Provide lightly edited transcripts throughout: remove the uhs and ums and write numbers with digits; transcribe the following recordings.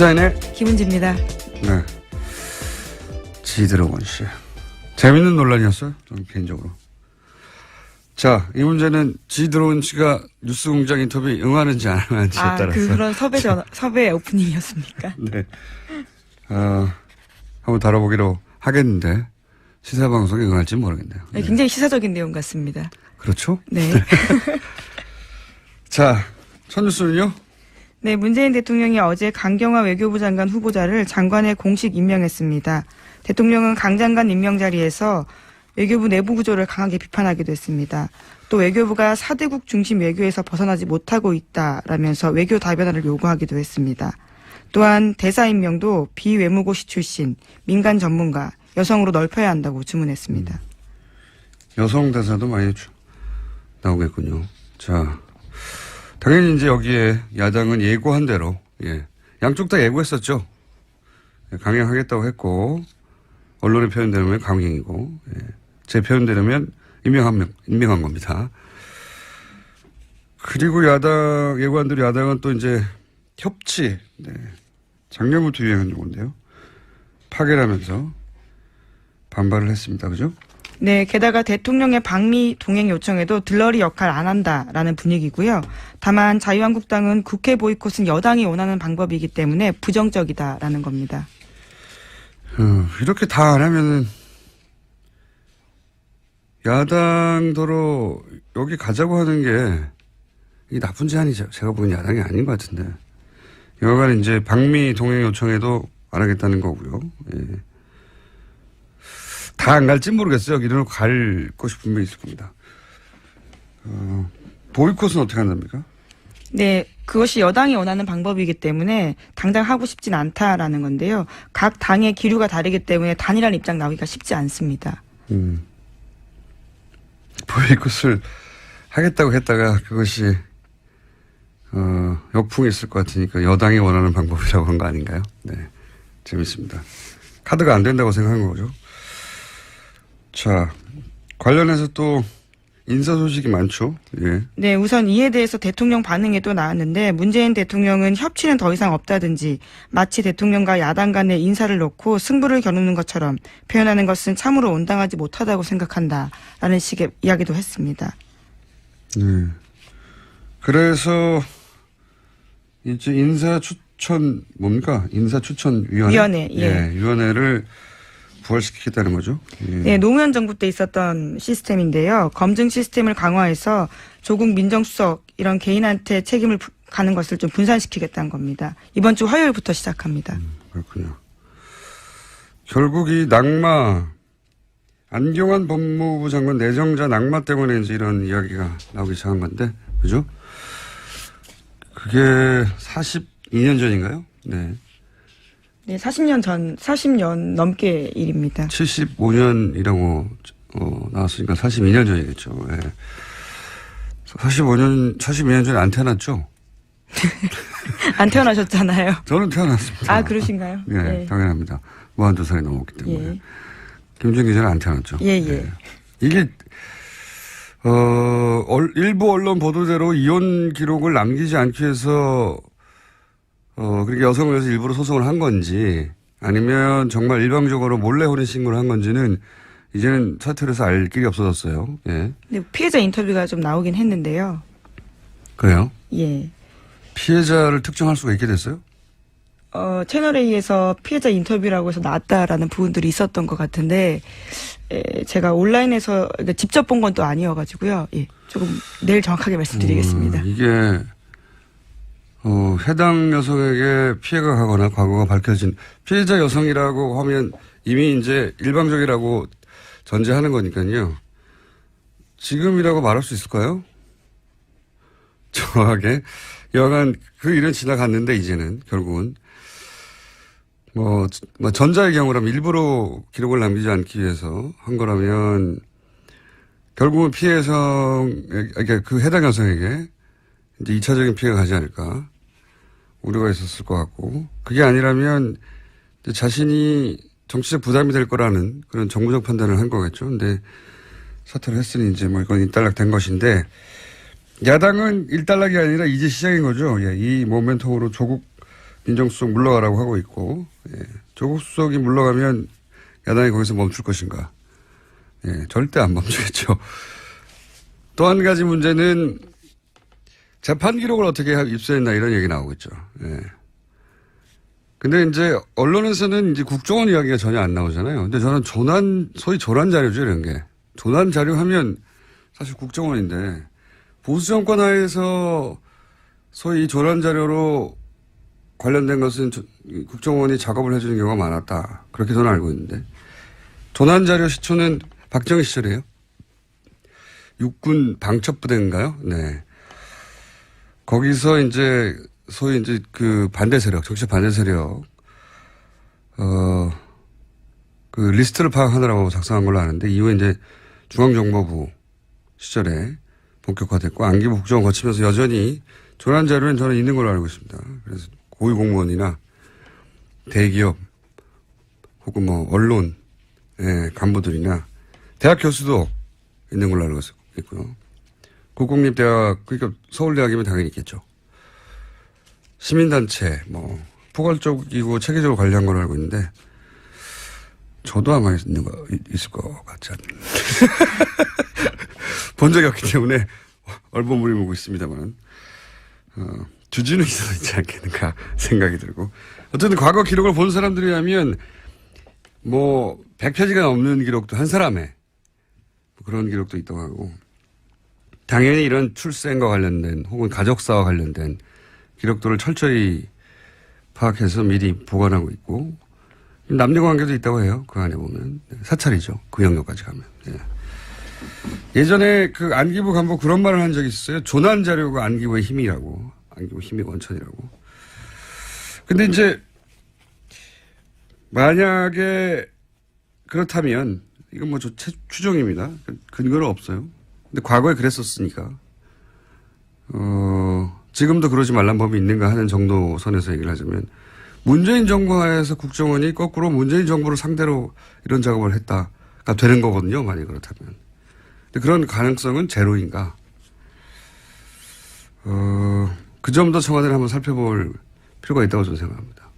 시사인의 김은지입니다. 네. 지드래곤 씨. 재밌는 논란이었어요. 저는 개인적으로. 자, 이 문제는 지드래곤 씨가 뉴스공장 인터뷰에 응하는지 안 응하는지에 따라서. 그런 섭외 오프닝이었습니까? 네. 한번 다뤄보기로 하겠는데 시사방송에 응할지 모르겠네요. 네. 굉장히 시사적인 내용 같습니다. 그렇죠? 네. 자, 첫 뉴스는요? 네, 문재인 대통령이 어제 강경화 외교부 장관 후보자를 장관에 공식 임명했습니다. 대통령은 강 장관 임명 자리에서 외교부 내부 구조를 강하게 비판하기도 했습니다. 또 외교부가 4대국 중심 외교에서 벗어나지 못하고 있다라면서 외교 다변화를 요구하기도 했습니다. 또한 대사 임명도 비외무고시 출신, 민간 전문가, 여성으로 넓혀야 한다고 주문했습니다. 여성 대사도 많이 나오겠군요. 자, 당연히 이제 여기에 야당은 예고한 대로, 양쪽 다 예고했었죠. 강행하겠다고 했고, 언론의 표현대로면 강행이고, 제 표현대로면 임명한 겁니다. 그리고 예고한 대로 야당은 또 이제 협치, 작년부터 유행한 용어인데요. 파괴라면서 반발을 했습니다. 그죠? 네, 게다가 대통령의 방미 동행 요청에도 들러리 역할 안 한다라는 분위기고요. 다만 자유한국당은 국회 보이콧은 여당이 원하는 방법이기 때문에 부정적이다라는 겁니다. 이렇게 다 안 하면은 야당도로 여기 가자고 하는 게 이게 나쁜 제안이 제가 보기엔 야당이 아닌 것 같은데. 여간 이제 방미 동행 요청에도 안 하겠다는 거고요. 다 안 갈지 모르겠어요. 여기는 갈 곳이 분명히 있을 겁니다. 보이콧은 어떻게 한답니까? 네, 그것이 여당이 원하는 방법이기 때문에 당장 하고 싶진 않다라는 건데요. 각 당의 기류가 다르기 때문에 단일한 입장 나오기가 쉽지 않습니다. 보이콧을 하겠다고 했다가 그것이 역풍이 있을 것 같으니까 여당이 원하는 방법이라고 한 거 아닌가요? 네, 재밌습니다. 카드가 안 된다고 생각한 거죠. 자, 관련해서 또 인사 소식이 많죠. 예. 네, 우선 이에 대해서 대통령 반응에도 나왔는데 문재인 대통령은 협치는 더 이상 없다든지 마치 대통령과 야당 간의 인사를 놓고 승부를 겨누는 것처럼 표현하는 것은 참으로 온당하지 못하다고 생각한다라는 식의 이야기도 했습니다. 네. 그래서 이제 인사추천 뭡니까? 인사추천위원회. 위원회를 부활시키겠다는 거죠. 네, 노무현 정부 때 있었던 시스템인데요. 검증 시스템을 강화해서 조국 민정수석 이런 개인한테 책임을 가는 것을 좀 분산시키겠다는 겁니다. 이번 주 화요일부터 시작합니다. 그렇군요. 결국 이 낙마, 안경환 법무부 장관 내정자 낙마 때문에 이제 이런 이야기가 나오기 시작한 건데, 그죠? 그게 42년 전인가요? 네. 네, 40년 넘게 일입니다. 75년이라고 나왔으니까 42년 전이겠죠. 예. 42년 전에 안 태어났죠? 안 태어나셨잖아요. 저는 태어났습니다. 아, 그러신가요? 예, 네. 당연합니다. 42살이 넘었기 때문에. 예. 김정일 기자는 안 태어났죠. 예. 이게 일부 언론 보도대로 이혼 기록을 남기지 않기 위해서 그렇게 여성을 위해서 일부러 소송을 한 건지 아니면 정말 일방적으로 몰래 혼인신고를 한 건지는 이제는 사퇴를 해서 알 길이 없어졌어요. 예. 네, 피해자 인터뷰가 좀 나오긴 했는데요. 그래요? 예. 피해자를 특정할 수가 있게 됐어요? 채널A에서 피해자 인터뷰라고 해서 나왔다라는 부분들이 있었던 것 같은데, 제가 온라인에서 직접 본 건 또 아니어가지고요. 예. 조금 내일 정확하게 말씀드리겠습니다. 이게 해당 여성에게 피해가 가거나 과거가 밝혀진 피해자 여성이라고 하면 이미 이제 일방적이라고 전제하는 거니까요. 지금이라고 말할 수 있을까요? 정확하게. 여하간 그 일은 지나갔는데 이제는 결국은 전자의 경우라면 일부러 기록을 남기지 않기 위해서 한 거라면 결국은 그러니까 그 해당 여성에게 이제 2차적인 피해가 가지 않을까 우려가 있었을 것 같고 그게 아니라면 자신이 정치적 부담이 될 거라는 그런 정부적 판단을 한 거겠죠. 근데 사퇴를 했으니 이제 이건 일단락된 것인데 야당은 일단락이 아니라 이제 시작인 거죠. 예, 이 모멘텀으로 조국 민정수석 물러가라고 하고 있고, 예. 조국 수석이 물러가면 야당이 거기서 멈출 것인가? 예, 절대 안 멈추겠죠. 또 한 가지 문제는 재판 기록을 어떻게 입수했나 이런 얘기 나오고 있죠. 예. 근데 이제 언론에서는 이제 국정원 이야기가 전혀 안 나오잖아요. 근데 저는 소위 조난 자료죠, 이런 게. 조난 자료 하면 사실 국정원인데 보수 정권 하에서 소위 조난 자료로 관련된 것은 국정원이 작업을 해주는 경우가 많았다. 그렇게 저는 알고 있는데 조난 자료 시초는 박정희 시절이에요. 육군 방첩부대인가요? 네. 거기서 이제 소위 이제 그 반대 세력, 정치 반대 세력, 그 리스트를 파악하느라고 작성한 걸로 아는데 이후에 이제 중앙정보부 시절에 본격화됐고 안기부 국정원 거치면서 여전히 조난 자료는 저는 있는 걸로 알고 있습니다. 그래서 고위공무원이나 대기업 혹은 뭐 언론 간부들이나 대학 교수도 있는 걸로 알고 있고요. 국공립대학 그러니까 서울대학이면 당연히 있겠죠. 시민단체 뭐 포괄적이고 체계적으로 관리한 걸로 알고 있는데 저도 아마 있을 것 같지 않나요? 본 적이 없기 때문에 얼버무리고 있습니다만 주지는 있어서 있지 않겠는가 생각이 들고 어쨌든 과거 기록을 본 사람들이 하면 뭐 100페이지가 넘는 기록도 한 사람의 그런 기록도 있다고 하고 당연히 이런 출생과 관련된 혹은 가족사와 관련된 기록들을 철저히 파악해서 미리 보관하고 있고 남녀관계도 있다고 해요. 그 안에 보면 사찰이죠. 그 영역까지 가면. 예전에 그 안기부 간부 그런 말을 한 적이 있어요. 조난 자료가 안기부의 힘이라고. 안기부 힘의 원천이라고. 근데 이제 만약에 그렇다면 이건 뭐 추정입니다. 근거는 없어요. 근데 과거에 그랬었으니까 지금도 그러지 말란 법이 있는가 하는 정도 선에서 얘기를 하자면 문재인 정부 하에서 국정원이 거꾸로 문재인 정부를 상대로 이런 작업을 했다가 되는 거거든요. 만약 그렇다면. 근데 그런 가능성은 제로인가. 그 점도 청와대를 한번 살펴볼 필요가 있다고 저는 생각합니다.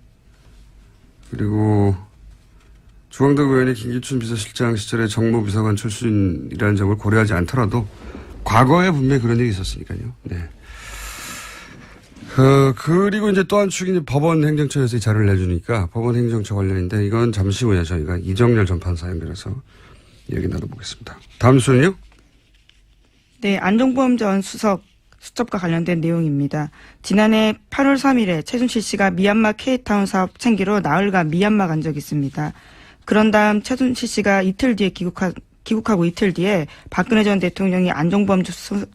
그리고 주광덕 의원이 김기춘 비서실장 시절에 정무비서관 출신이라는 점을 고려하지 않더라도 과거에 분명히 그런 일이 있었으니까요. 네. 그리고 이제 또 한 축이 법원 행정처에서 이 자료를 내주니까 법원 행정처 관련인데 이건 잠시 후에 저희가 이정렬 전 판사 연결해서 얘기 나눠보겠습니다. 다음 순요? 네, 안종범 전 수석 수첩과 관련된 내용입니다. 지난해 8월 3일에 최순실 씨가 미얀마 K타운 사업 챙기러 나흘간 미얀마 간 적이 있습니다. 그런 다음 최순실 씨가 이틀 뒤에 귀국하고 이틀 뒤에 박근혜 전 대통령이 안종범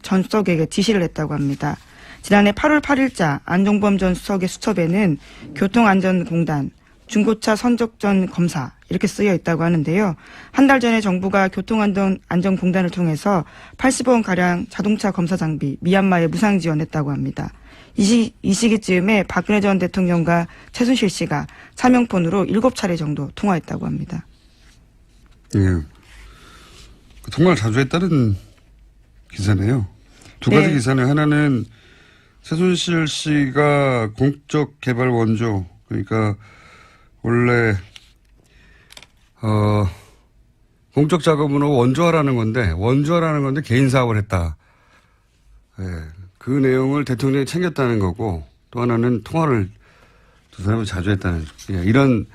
전 수석에게 지시를 했다고 합니다. 지난해 8월 8일자 안종범 전 수석의 수첩에는 교통안전공단, 중고차 선적전 검사 이렇게 쓰여 있다고 하는데요. 한 달 전에 정부가 교통안전공단을 통해서 80억원가량 자동차 검사 장비 미얀마에 무상 지원했다고 합니다. 이 시기쯤에 박근혜 전 대통령과 최순실 씨가 사명폰으로 7차례 정도 통화했다고 합니다. 예. 정말 자주 했다는 기사네요. 두 가지 네. 기사네. 하나는 최순실 씨가 공적 개발 원조, 그러니까 원래 공적 작업으로 원조하라는 건데 개인 사업을 했다. 예. 그 내용을 대통령이 챙겼다는 거고 또 하나는 통화를 두 사람이 자주 했다는 이런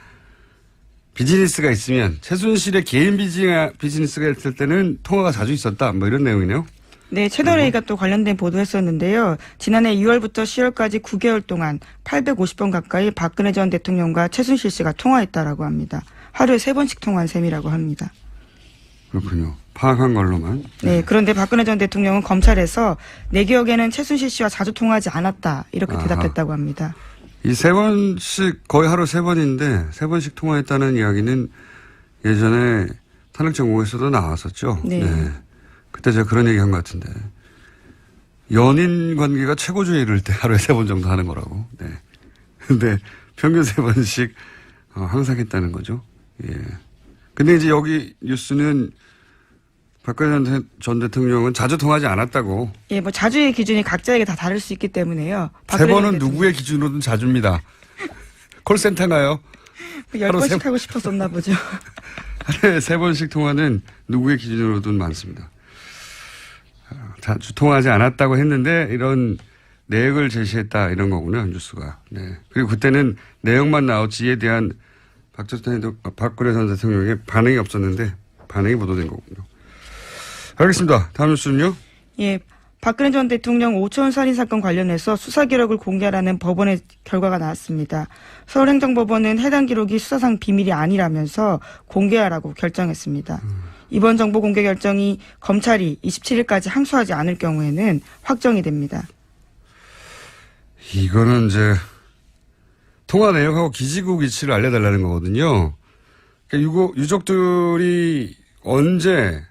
비즈니스가 있으면 최순실의 개인 비즈니스가 있을 때는 통화가 자주 있었다. 뭐 이런 내용이네요. 네, 채널A가 또 관련된 보도했었는데요. 지난해 2월부터 10월까지 9개월 동안 850번 가까이 박근혜 전 대통령과 최순실 씨가 통화했다라고 합니다. 하루에 3번씩 통화한 셈이라고 합니다. 그렇군요. 파악한 걸로만. 네, 그런데 박근혜 전 대통령은 검찰에서 내 기억에는 최순실 씨와 자주 통화하지 않았다. 이렇게 대답했다고 합니다. 이 3번씩 거의 하루 3번인데 3번씩 통화했다는 이야기는 예전에 탄핵정국에서도 나왔었죠. 네. 네. 그때 제가 그런 얘기 한 것 같은데 연인 관계가 최고조에 이를 때 하루에 3번 정도 하는 거라고. 네. 근데 평균 3번씩 항상 했다는 거죠. 예. 근데 이제 여기 뉴스는 박근혜 전 대통령은 자주 통하지 않았다고. 예, 뭐 자주의 기준이 각자에게 다 다를 수 있기 때문에요. 3번은 누구의 기준으로든 자주입니다. 콜센터인가요? 10번씩 하고 싶었었나 보죠. 하루에 3번씩 통화는 누구의 기준으로든 많습니다. 통화하지 않았다고 했는데 이런 내역을 제시했다 이런 거군요. 뉴스가. 네. 그리고 그때는 내용만 나왔지 이에 대한 박근혜 전 대통령의 반응이 없었는데 반응이 보도된 거군요. 알겠습니다. 다음 뉴스는요. 예. 박근혜 전 대통령 오촌 살인 사건 관련해서 수사 기록을 공개하라는 법원의 결과가 나왔습니다. 서울행정법원은 해당 기록이 수사상 비밀이 아니라면서 공개하라고 결정했습니다. 이번 정보 공개 결정이 검찰이 27일까지 항소하지 않을 경우에는 확정이 됩니다. 이거는 이제 통화 내역하고 기지국 위치를 알려달라는 거거든요. 그러니까 유족들이 언제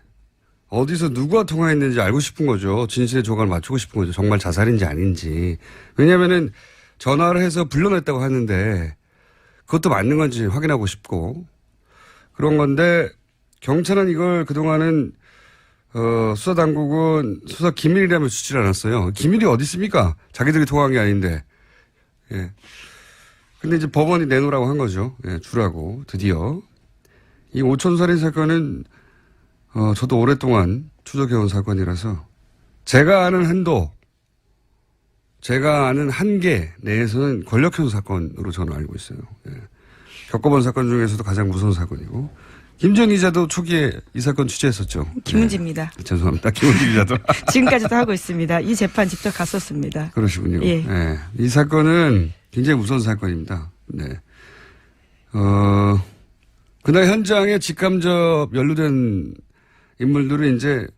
어디서 누구와 통화했는지 알고 싶은 거죠. 진실의 조각을 맞추고 싶은 거죠. 정말 자살인지 아닌지. 왜냐하면은 전화를 해서 불러냈다고 하는데 그것도 맞는 건지 확인하고 싶고 그런 건데 경찰은 이걸 그동안은 수사당국은 수사 기밀이라며 주질 않았어요. 기밀이 어디 있습니까? 자기들이 통화한 게 아닌데. 예. 근데 이제 법원이 내놓으라고 한 거죠. 예, 주라고 드디어. 이 오촌살인 사건은 저도 오랫동안 추적해온 사건이라서 제가 아는 한도, 제가 아는 한계 내에서는 권력형 사건으로 저는 알고 있어요. 예. 겪어본 사건 중에서도 가장 무서운 사건이고 김정 기자도 초기에 이 사건 취재했었죠. 김은지입니다. 네. 죄송합니다. 김은지 기자도. 지금까지도 하고 있습니다. 이 재판 직접 갔었습니다. 그러시군요. 예. 네. 이 사건은 굉장히 무서운 사건입니다. 네. 그날 현장에 직간접 연루된 인물들은 이제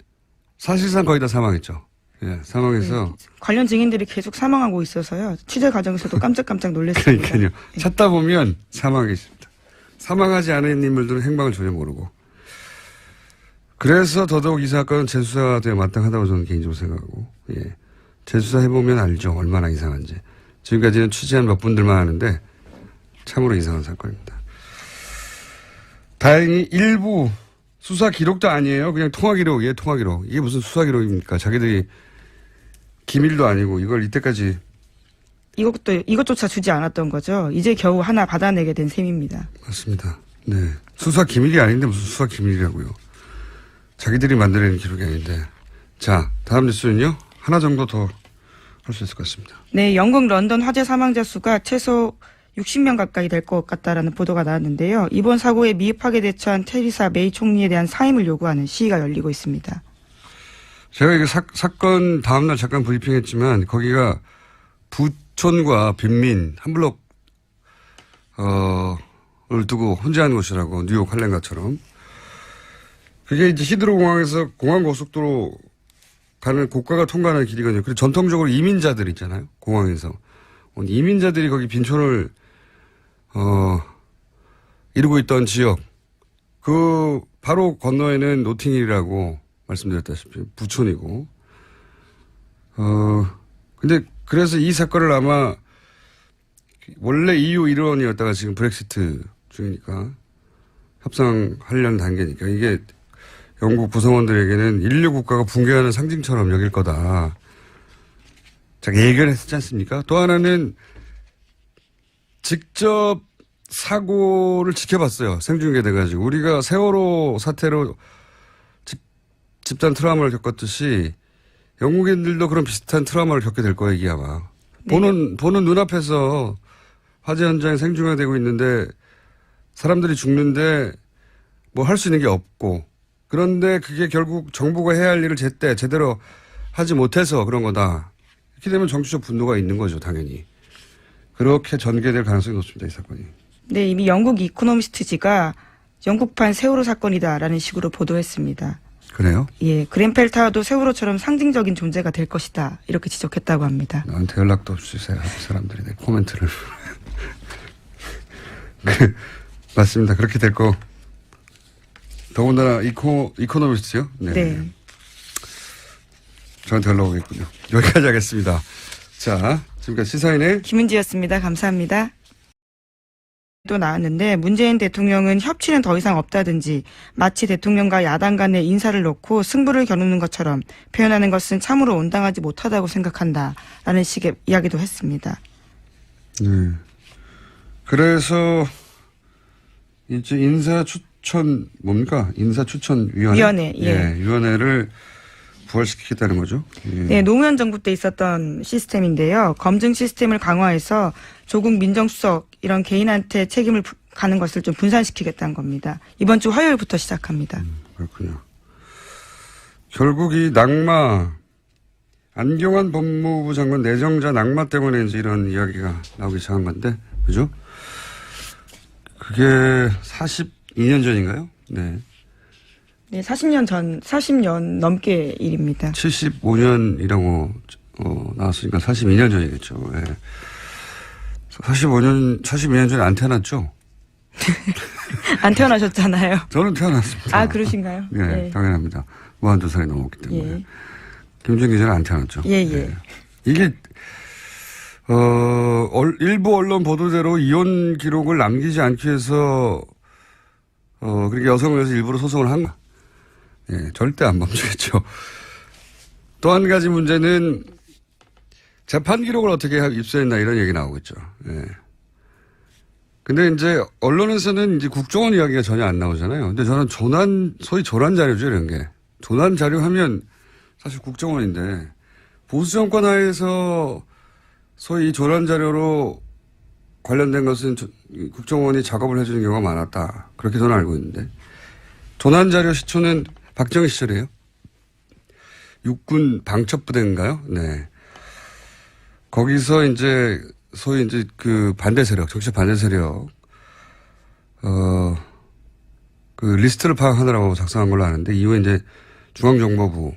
사실상 거의 다 사망했죠. 예, 사망해서. 네. 관련 증인들이 계속 사망하고 있어서요. 취재 과정에서도 깜짝깜짝 놀랐습니다. 그러니까요. 찾다 보면 사망했습니다. 사망하지 않은 인물들은 행방을 전혀 모르고. 그래서 더더욱 이 사건은 재수사되어 마땅하다고 저는 개인적으로 생각하고. 예. 재수사해보면 알죠. 얼마나 이상한지. 지금까지는 취재한 몇 분들만 아는데 참으로 이상한 사건입니다. 다행히 일부 수사 기록도 아니에요. 그냥 통화 기록이에요. 통화 기록. 이게 무슨 수사 기록입니까? 자기들이 기밀도 아니고 이걸 이때까지. 이것조차 주지 않았던 거죠. 이제 겨우 하나 받아내게 된 셈입니다. 맞습니다. 네. 수사 기밀이 아닌데 무슨 수사 기밀이라고요. 자기들이 만들어낸 기록이 아닌데. 자, 다음 뉴스는요. 하나 정도 더 할 수 있을 것 같습니다. 네, 영국 런던 화재 사망자 수가 최소 60명 가까이 될 것 같다라는 보도가 나왔는데요. 이번 사고에 미흡하게 대처한 테리사 메이 총리에 대한 사임을 요구하는 시위가 열리고 있습니다. 제가 이거 사건 다음날 잠깐 브리핑했지만 거기가 부촌과 빈민 한 블록을 두고 혼재하는 곳이라고 뉴욕 할렘가처럼. 그게 이제 히드로 공항에서 공항고속도로 가는 고가가 통과하는 길이거든요. 그리고 전통적으로 이민자들 있잖아요. 공항에서. 이민자들이 거기 빈촌을 이루고 있던 지역. 그 바로 건너에는 노팅힐이라고 말씀드렸다시피 부촌이고. 근데 그래서 이 사건을 아마 원래 EU 1원이었다가 지금 브렉시트 중이니까 협상하려는 단계니까 이게 영국 구성원들에게는 인류 국가가 붕괴하는 상징처럼 여길 거다. 자, 예견했지 않습니까? 또 하나는 직접 사고를 지켜봤어요. 생중계돼가지고. 우리가 세월호 사태로 집단 트라우마를 겪었듯이 영국인들도 그런 비슷한 트라우마를 겪게 될 거예요, 이게 아마. 네. 보는 눈앞에서 화재 현장이 생중계되고 있는데 사람들이 죽는데 뭐 할 수 있는 게 없고 그런데 그게 결국 정부가 해야 할 일을 제대로 하지 못해서 그런 거다. 이렇게 되면 정치적 분노가 있는 거죠, 당연히. 그렇게 전개될 가능성이 높습니다, 이 사건이. 네, 이미 영국 이코노미스트지가 영국판 세월호 사건이다라는 식으로 보도했습니다. 그래요? 예, 그ren펠 타워도 세월호처럼 상징적인 존재가 될 것이다. 이렇게 지적했다고 합니다. 나한테 연락도 없이 사람들이 내 코멘트를. 맞습니다. 그렇게 될 거. 더군다나 이코노미스트요? 네. 저한테 연락 오겠군요. 여기까지 하겠습니다. 자, 지금까지 시사인의 김은지였습니다. 감사합니다. 또 나왔는데 문재인 대통령은 협치는 더 이상 없다든지 마치 대통령과 야당 간의 인사를 놓고 승부를 겨누는 것처럼 표현하는 것은 참으로 온당하지 못하다고 생각한다라는 식의 이야기도 했습니다. 네. 그래서 이제 인사추천 뭡니까? 인사추천위원회. 위원회, 예. 위원회를 부활시키겠다는 거죠. 예. 네, 노무현 정부 때 있었던 시스템인데요. 검증 시스템을 강화해서 조국 민정수석 이런 개인한테 책임을 가는 것을 좀 분산시키겠다는 겁니다. 이번 주 화요일부터 시작합니다. 그렇군요. 결국 이 낙마, 안경환 법무부 장관 내정자 낙마 때문에 이제 이런 이야기가 나오기 시작한 건데, 그죠? 그게 42년 전인가요? 네. 네, 40년 넘게 일입니다. 75년이라고 나왔으니까 42년 전이겠죠. 예. 42년 전에 안 태어났죠? 안 태어나셨잖아요. 저는 태어났습니다. 아, 그러신가요? 예, 네. 당연합니다. 52살이 넘었기 때문에. 예. 김정 기자는 안 태어났죠. 예, 예. 이게, 일부 언론 보도대로 이혼 기록을 남기지 않기 위해서, 그렇게 여성을 위해서 일부러 소송을 한 거. 예, 절대 안 멈추겠죠. 또 한 가지 문제는 재판 기록을 어떻게 입수했나 이런 얘기 나오겠죠. 예. 근데 이제 언론에서는 이제 국정원 이야기가 전혀 안 나오잖아요. 근데 저는 소위 조난 자료죠, 이런 게. 조난 자료 하면 사실 국정원인데 보수 정권 하에서 소위 조난 자료로 관련된 것은 국정원이 작업을 해주는 경우가 많았다. 그렇게 저는 알고 있는데 조난 자료 시초는 박정희 시절이에요. 육군 방첩부대인가요? 네. 거기서 이제 소위 이제 그 반대 세력, 정치 반대 세력, 그 리스트를 파악하느라고 작성한 걸로 아는데 이후에 이제 중앙정보부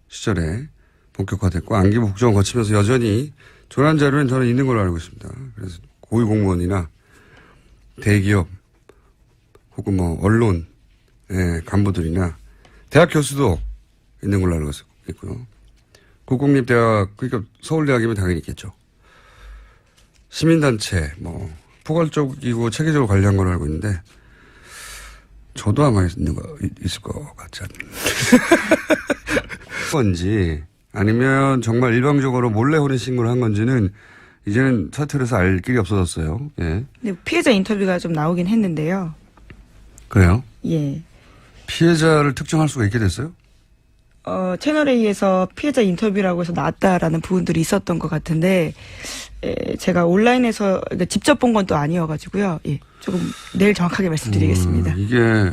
시절에 본격화됐고 안기부 국정원 거치면서 여전히 조난 자료는 저는 있는 걸로 알고 있습니다. 그래서 고위공무원이나 대기업 혹은 뭐 언론 간부들이나 대학 교수도 있는 걸로 알고 있고요. 국공립대학, 그러니까 서울대학이면 당연히 있겠죠. 시민단체, 뭐, 포괄적이고 체계적으로 관리한 걸로 알고 있는데, 저도 아마 있을 것 같지 않나요? 건지, 아니면 정말 일방적으로 몰래 혼인신고를 한 건지는, 이제는 사퇴해서 알 길이 없어졌어요. 예. 근데 피해자 인터뷰가 좀 나오긴 했는데요. 그래요? 예. 피해자를 특정할 수가 있게 됐어요? 채널A에서 피해자 인터뷰라고 해서 나왔다라는 부분들이 있었던 것 같은데, 제가 온라인에서 그러니까 직접 본 건 또 아니어가지고요. 예, 조금 내일 정확하게 말씀드리겠습니다. 이게,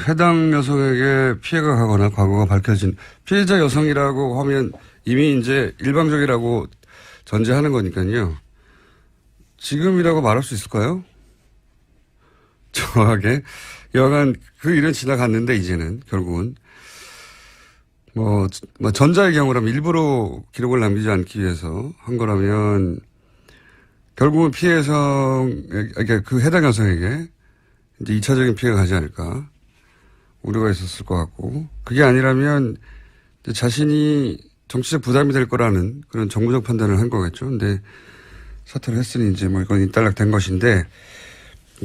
해당 여성에게 피해가 가거나 과거가 밝혀진 피해자 여성이라고 하면 이미 이제 일방적이라고 전제하는 거니까요. 지금이라고 말할 수 있을까요? 정확하게. 여하간 그 일은 지나갔는데 이제는 결국은 뭐 전자의 경우라면 일부러 기록을 남기지 않기 위해서 한 거라면 결국은 피해 여성, 그러니까 그 해당 여성에게 이제 2차적인 피해가 가지 않을까 우려가 있었을 것 같고 그게 아니라면 이제 자신이 정치적 부담이 될 거라는 그런 정부적 판단을 한 거겠죠. 근데 사퇴를 했으니 이제 뭐 이건 일단락된 것인데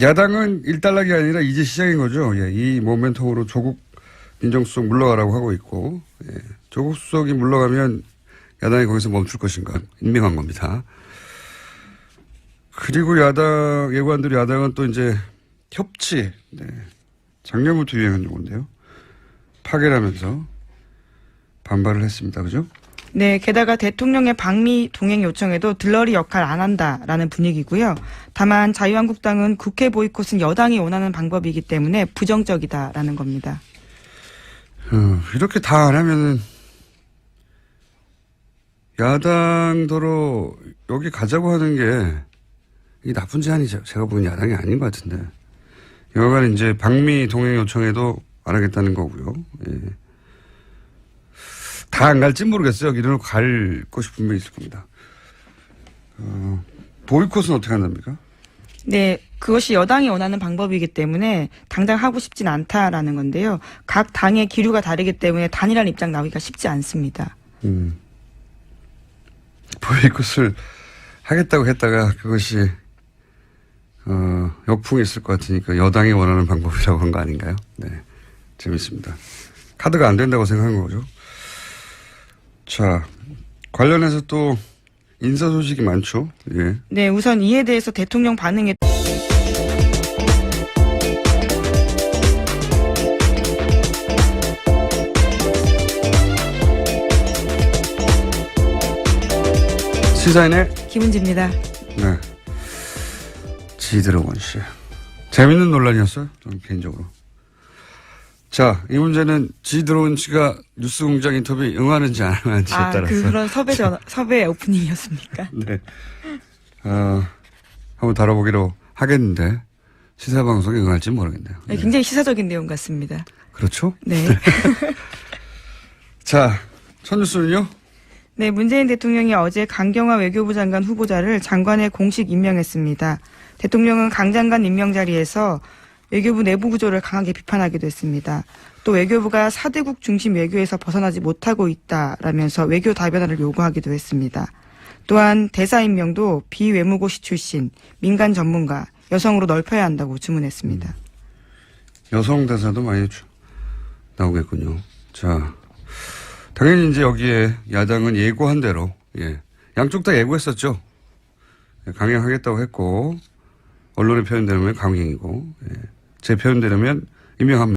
야당은 일단락이 아니라 이제 시작인 거죠. 예, 이 모멘텀으로 조국 민정수석 물러가라고 하고 있고 예, 조국 수석이 물러가면 야당이 거기서 멈출 것인가 임명한 겁니다. 그리고 예고한대로 야당은 또 이제 협치 작년부터 유행한 용어인데요. 파괴라면서 반발을 했습니다. 그죠? 네, 게다가 대통령의 방미 동행 요청에도 들러리 역할 안 한다라는 분위기고요. 다만 자유한국당은 국회 보이콧은 여당이 원하는 방법이기 때문에 부정적이다라는 겁니다. 이렇게 다 안 하면은 야당도로 여기 가자고 하는 게 이게 나쁜 제안이죠. 제가 보기엔 야당이 아닌 것 같은데. 여간 이제 방미 동행 요청에도 안 하겠다는 거고요. 예. 다 안 갈지 모르겠어요. 여기는 갈 곳이 분명히 있을 겁니다. 보이콧은 어떻게 한답니까? 네, 그것이 여당이 원하는 방법이기 때문에 당장 하고 싶진 않다라는 건데요. 각 당의 기류가 다르기 때문에 단일한 입장 나오기가 쉽지 않습니다. 보이콧을 하겠다고 했다가 그것이 역풍이 있을 것 같으니까 여당이 원하는 방법이라고 한 거 아닌가요? 네, 재밌습니다. 카드가 안 된다고 생각한 거죠. 자, 관련해서 또 인사 소식이 많죠. 예. 네, 우선 이에 대해서 대통령 반응에 시사인의 김은지입니다. 네. 지드래곤 씨. 재밌는 논란이었어요. 저는 개인적으로. 자, 이 문제는 지드래곤 씨가 뉴스공장 인터뷰에 응하는지 안 응하는지에 따라서. 그런 섭외 오프닝이었습니까? 네. 한번 다뤄보기로 하겠는데 시사방송에 응할지 모르겠네요. 네, 굉장히 시사적인 내용 같습니다. 그렇죠? 네. 자, 첫 뉴스는요? 네, 문재인 대통령이 어제 강경화 외교부 장관 후보자를 장관에 공식 임명했습니다. 대통령은 강 장관 임명 자리에서 외교부 내부 구조를 강하게 비판하기도 했습니다. 또 외교부가 4대국 중심 외교에서 벗어나지 못하고 있다라면서 외교 다변화를 요구하기도 했습니다. 또한 대사 임명도 비외무고시 출신, 민간 전문가, 여성으로 넓혀야 한다고 주문했습니다. 여성 대사도 많이 나오겠군요. 자, 당연히 이제 여기에 야당은 예고한 대로, 예. 양쪽 다 예고했었죠. 강행하겠다고 했고, 언론의 표현대로면 강행이고, 예. 제 표현대로면 임명합니다.